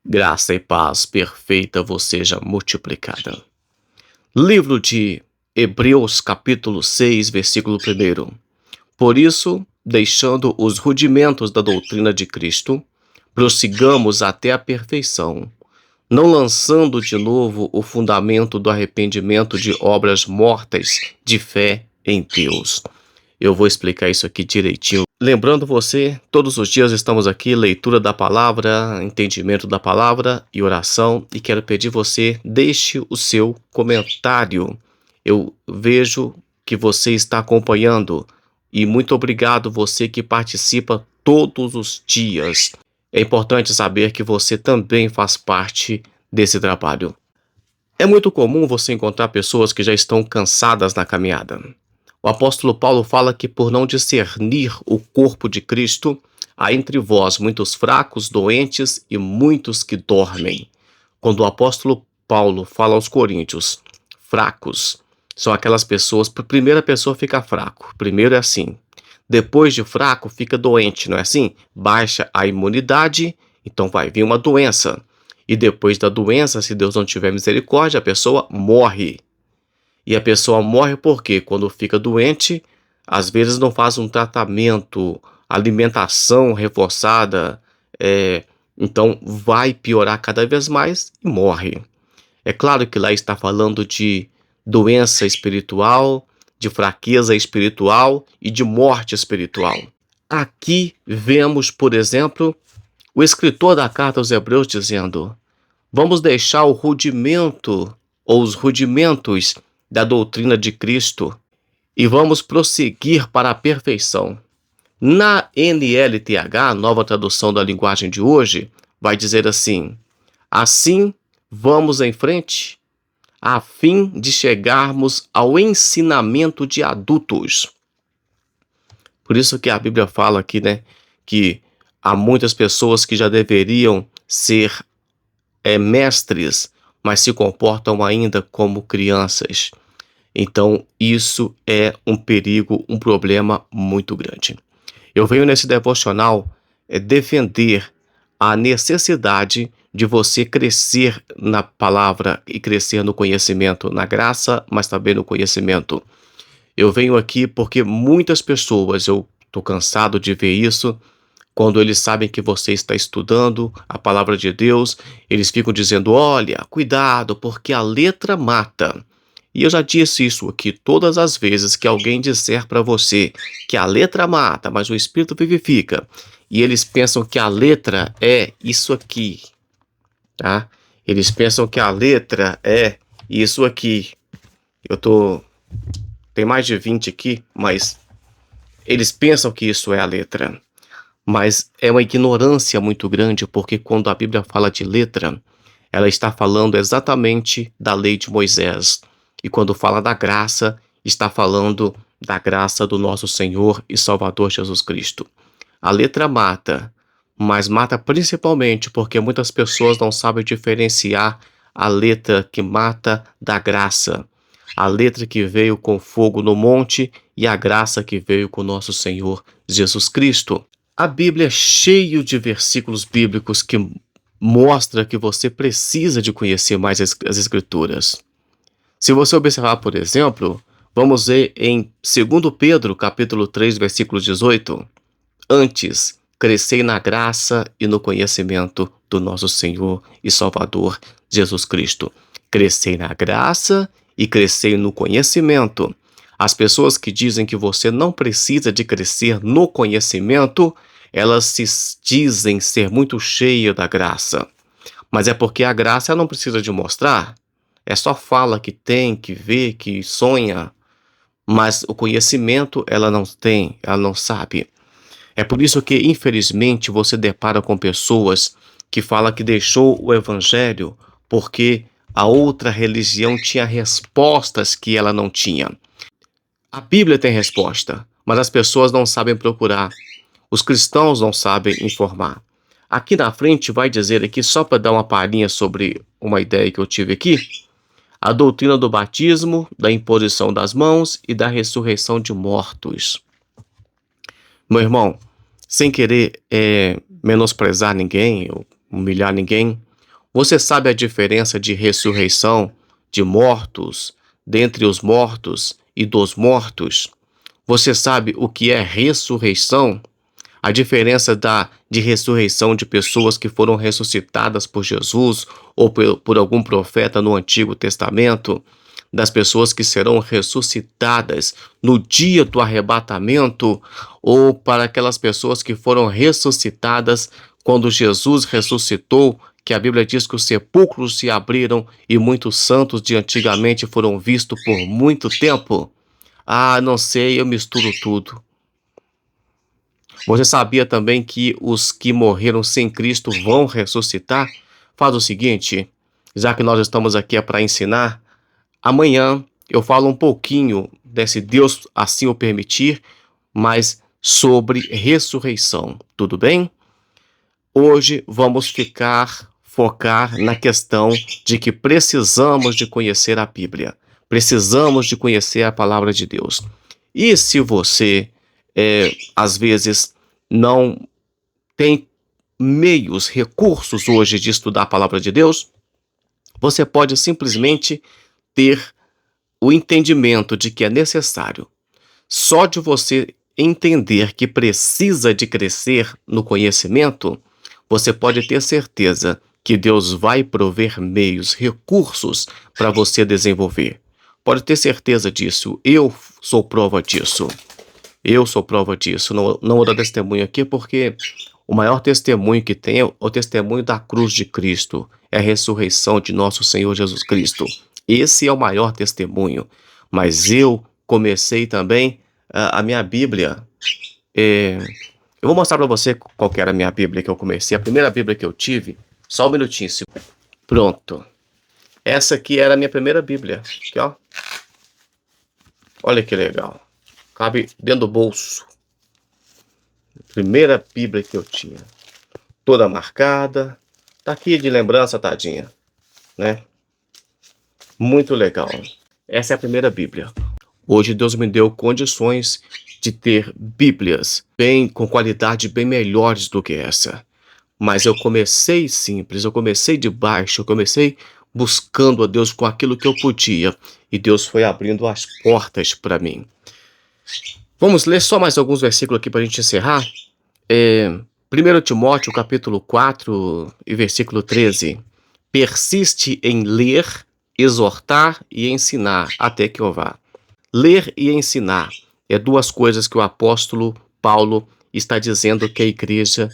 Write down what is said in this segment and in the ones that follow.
Graça e paz perfeita vos seja multiplicada. Livro de Hebreus, capítulo 6, versículo 1. Por isso, deixando os rudimentos da doutrina de Cristo, prossigamos até a perfeição, não lançando de novo o fundamento do arrependimento de obras mortas de fé em Deus. Eu vou explicar isso aqui direitinho. Lembrando você, todos os dias estamos aqui, leitura da palavra, entendimento da palavra e oração. E quero pedir você, deixe o seu comentário. Eu vejo que você está acompanhando. E muito obrigado você que participa todos os dias. É importante saber que você também faz parte desse trabalho. É muito comum você encontrar pessoas que já estão cansadas na caminhada. O apóstolo Paulo fala que por não discernir o corpo de Cristo, há entre vós muitos fracos, doentes e muitos que dormem. Quando o apóstolo Paulo fala aos coríntios, fracos, são aquelas pessoas, primeiro a pessoa fica fraco, primeiro é assim. Depois de fraco, fica doente, não é assim? Baixa a imunidade, então vai vir uma doença. E depois da doença, se Deus não tiver misericórdia, a pessoa morre. E a pessoa morre porque quando fica doente, às vezes não faz um tratamento, alimentação reforçada, então vai piorar cada vez mais e morre. É claro que lá está falando de doença espiritual, de fraqueza espiritual e de morte espiritual. Aqui vemos, por exemplo, o escritor da carta aos Hebreus dizendo: vamos deixar o rudimento ou os rudimentos da doutrina de Cristo e vamos prosseguir para a perfeição. Na NLTH, nova tradução da linguagem de hoje, vai dizer assim: assim vamos em frente, a fim de chegarmos ao ensinamento de adultos. Por isso que a Bíblia fala aqui, que há muitas pessoas que já deveriam ser mestres, mas se comportam ainda como crianças. Então, isso é um perigo, um problema muito grande. Eu venho nesse devocional defender a necessidade de você crescer na palavra e crescer no conhecimento, na graça, mas também no conhecimento. Eu venho aqui porque muitas pessoas, eu estou cansado de ver isso, quando eles sabem que você está estudando a palavra de Deus, eles ficam dizendo: olha, cuidado, porque a letra mata. E eu já disse isso aqui todas as vezes que alguém disser para você que a letra mata, mas o Espírito vivifica, e eles pensam que a letra é isso aqui, tá? Eles pensam que a letra é isso aqui. Tem mais de 20 aqui, mas eles pensam que isso é a letra. Mas é uma ignorância muito grande, porque quando a Bíblia fala de letra, ela está falando exatamente da lei de Moisés. E quando fala da graça, está falando da graça do nosso Senhor e Salvador Jesus Cristo. A letra mata, mas mata principalmente porque muitas pessoas não sabem diferenciar a letra que mata da graça. A letra que veio com fogo no monte e a graça que veio com nosso Senhor Jesus Cristo. A Bíblia é cheia de versículos bíblicos que mostra que você precisa de conhecer mais as Escrituras. Se você observar, por exemplo, vamos ver em 2 Pedro, capítulo 3, versículo 18. Antes, crescei na graça e no conhecimento do nosso Senhor e Salvador Jesus Cristo. Crescei na graça e crescei no conhecimento. As pessoas que dizem que você não precisa de crescer no conhecimento, elas se dizem ser muito cheias da graça. Mas é porque a graça não precisa de mostrar. É só fala que tem, que vê, que sonha. Mas o conhecimento ela não tem, ela não sabe. É por isso que, infelizmente, você depara com pessoas que falam que deixou o evangelho porque a outra religião tinha respostas que ela não tinha. A Bíblia tem resposta, mas as pessoas não sabem procurar. Os cristãos não sabem informar. Aqui na frente vai dizer aqui, só para dar uma palhinha sobre uma ideia que eu tive aqui, a doutrina do batismo, da imposição das mãos e da ressurreição de mortos. Meu irmão, sem querer menosprezar ninguém ou humilhar ninguém, Você sabe a diferença de ressurreição de mortos, dentre os mortos e dos mortos? Você sabe o que é ressurreição? A diferença de ressurreição de pessoas que foram ressuscitadas por Jesus ou por algum profeta no Antigo Testamento, das pessoas que serão ressuscitadas no dia do arrebatamento, ou para aquelas pessoas que foram ressuscitadas quando Jesus ressuscitou, que a Bíblia diz que os sepulcros se abriram e muitos santos de antigamente foram vistos por muito tempo. Ah, não sei, eu misturo tudo. Você sabia também que os que morreram sem Cristo vão ressuscitar? Faz o seguinte, já que nós estamos aqui para ensinar, amanhã eu falo um pouquinho, se Deus assim o permitir, mas sobre ressurreição, tudo bem? Hoje vamos focar na questão de que precisamos de conhecer a Bíblia, precisamos de conhecer a palavra de Deus. E se você, às vezes, não tem meios, recursos hoje de estudar a palavra de Deus, você pode simplesmente ter o entendimento de que é necessário. Só de você entender que precisa de crescer no conhecimento, você pode ter certeza que Deus vai prover meios, recursos para você desenvolver. Pode ter certeza disso. Eu sou prova disso. Eu sou prova disso. Não vou dar testemunho aqui porque o maior testemunho que tem é o testemunho da cruz de Cristo. É a ressurreição de nosso Senhor Jesus Cristo. Esse é o maior testemunho. Mas eu comecei também a minha Bíblia. Eu vou mostrar para você qual que era a minha Bíblia que eu comecei. A primeira Bíblia que eu tive. Só um minutinho. Pronto. Essa aqui era a minha primeira Bíblia. Aqui, ó. Olha que legal. Cabe dentro do bolso. Primeira Bíblia que eu tinha. Toda marcada. Tá aqui de lembrança, tadinha. Né? Muito legal. Essa é a primeira Bíblia. Hoje Deus me deu condições de ter Bíblias com qualidade bem melhores do que essa. Mas eu comecei simples, eu comecei de baixo, eu comecei buscando a Deus com aquilo que eu podia. E Deus foi abrindo as portas para mim. Vamos ler só mais alguns versículos aqui para a gente encerrar. 1 Timóteo, capítulo 4 e versículo 13. Persiste em ler, exortar e ensinar até que eu vá. Ler e ensinar é duas coisas que o apóstolo Paulo está dizendo que a igreja,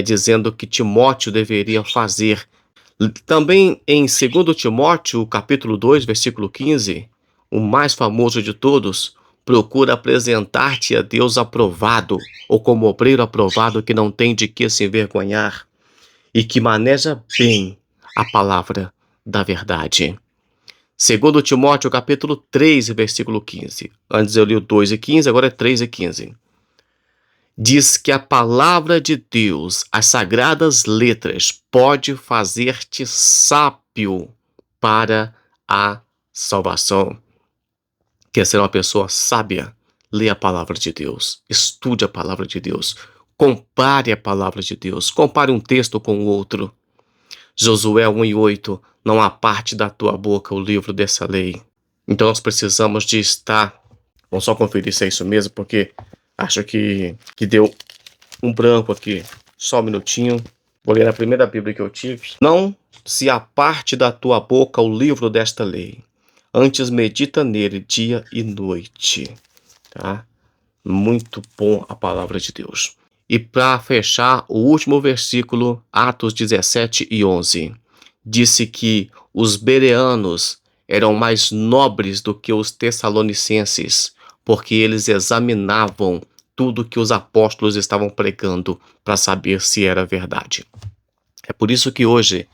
dizendo que Timóteo deveria fazer. Também em 2 Timóteo, capítulo 2, versículo 15, o mais famoso de todos, procura apresentar-te a Deus aprovado, ou como obreiro aprovado que não tem de que se envergonhar e que maneja bem a palavra da verdade. 2 Timóteo, capítulo 3, versículo 15. Antes eu li o 2 e 15, agora é 3 e 15. Diz que a palavra de Deus, as sagradas letras, pode fazer-te sábio para a salvação. Quer ser uma pessoa sábia? Lê a palavra de Deus, estude a palavra de Deus, compare a palavra de Deus, compare um texto com o outro. Josué 1:8, não aparte da tua boca o livro dessa lei. Então nós precisamos de estar, vamos só conferir se é isso mesmo, porque acho que deu um branco aqui. Só um minutinho, vou ler a primeira Bíblia que eu tive. Não se aparte da tua boca o livro desta lei, antes medita nele dia e noite. Tá? Muito bom a palavra de Deus. E para fechar, o último versículo, Atos 17 e 11, disse que os bereanos eram mais nobres do que os tessalonicenses, porque eles examinavam tudo que os apóstolos estavam pregando para saber se era verdade. É por isso que hoje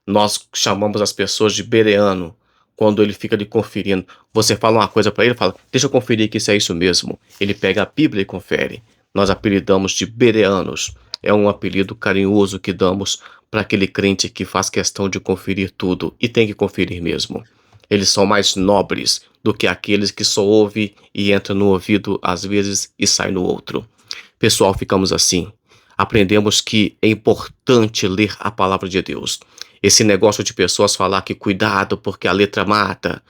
nós chamamos as pessoas de bereano, quando ele fica ali conferindo. Você fala uma coisa para ele, fala, deixa eu conferir que isso é isso mesmo. Ele pega a Bíblia e confere. Nós apelidamos de bereanos. É um apelido carinhoso que damos para aquele crente que faz questão de conferir tudo, e tem que conferir mesmo. Eles são mais nobres do que aqueles que só ouvem e entra no ouvido às vezes e sai no outro. Pessoal, ficamos assim. aprendemos que é importante ler a palavra de Deus. Esse negócio de pessoas falar que cuidado porque a letra mata,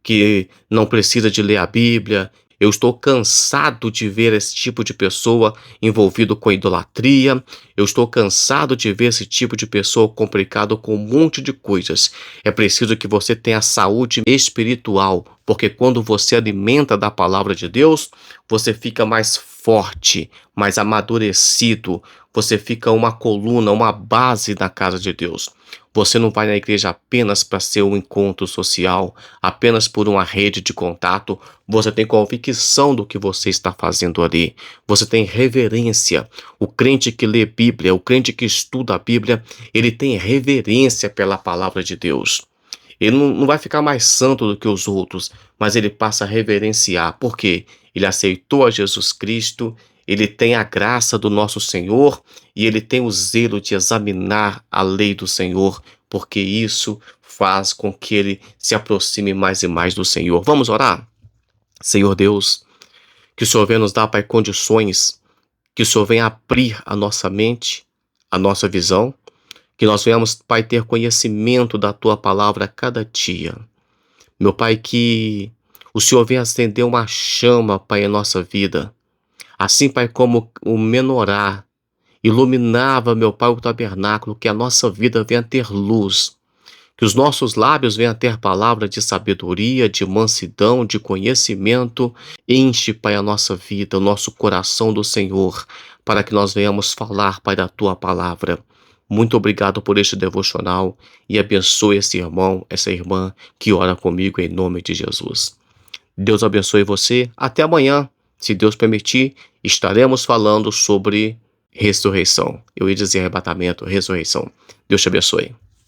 que não precisa de ler a Bíblia. Eu estou cansado de ver esse tipo de pessoa envolvido com idolatria. Eu estou cansado de ver esse tipo de pessoa complicado com um monte de coisas. É preciso que você tenha saúde espiritual, porque quando você alimenta da palavra de Deus, você fica mais forte, mais amadurecido. Você fica uma coluna, uma base na casa de Deus. Você não vai na igreja apenas para ser um encontro social, apenas por uma rede de contato. Você tem convicção do que você está fazendo ali. Você tem reverência. O crente que lê Bíblia, o crente que estuda a Bíblia, ele tem reverência pela palavra de Deus. Ele não vai ficar mais santo do que os outros, mas ele passa a reverenciar. Por quê? Ele aceitou a Jesus Cristo, ele tem a graça do nosso Senhor e ele tem o zelo de examinar a lei do Senhor, porque isso faz com que ele se aproxime mais e mais do Senhor. Vamos orar? Senhor Deus, que o Senhor venha nos dar, Pai, condições, que o Senhor venha abrir a nossa mente, a nossa visão, que nós venhamos, Pai, ter conhecimento da Tua palavra a cada dia. Meu Pai, que o Senhor venha acender uma chama, Pai, em nossa vida. Assim, Pai, como o menorá iluminava, meu Pai, o tabernáculo, que a nossa vida venha ter luz. Que os nossos lábios venham ter palavra de sabedoria, de mansidão, de conhecimento. Enche, Pai, a nossa vida, o nosso coração do Senhor, para que nós venhamos falar, Pai, da Tua palavra. Muito obrigado por este devocional e abençoe esse irmão, essa irmã que ora comigo em nome de Jesus. Deus abençoe você. Até amanhã, se Deus permitir, estaremos falando sobre ressurreição. Eu ia dizer arrebatamento, ressurreição. Deus te abençoe.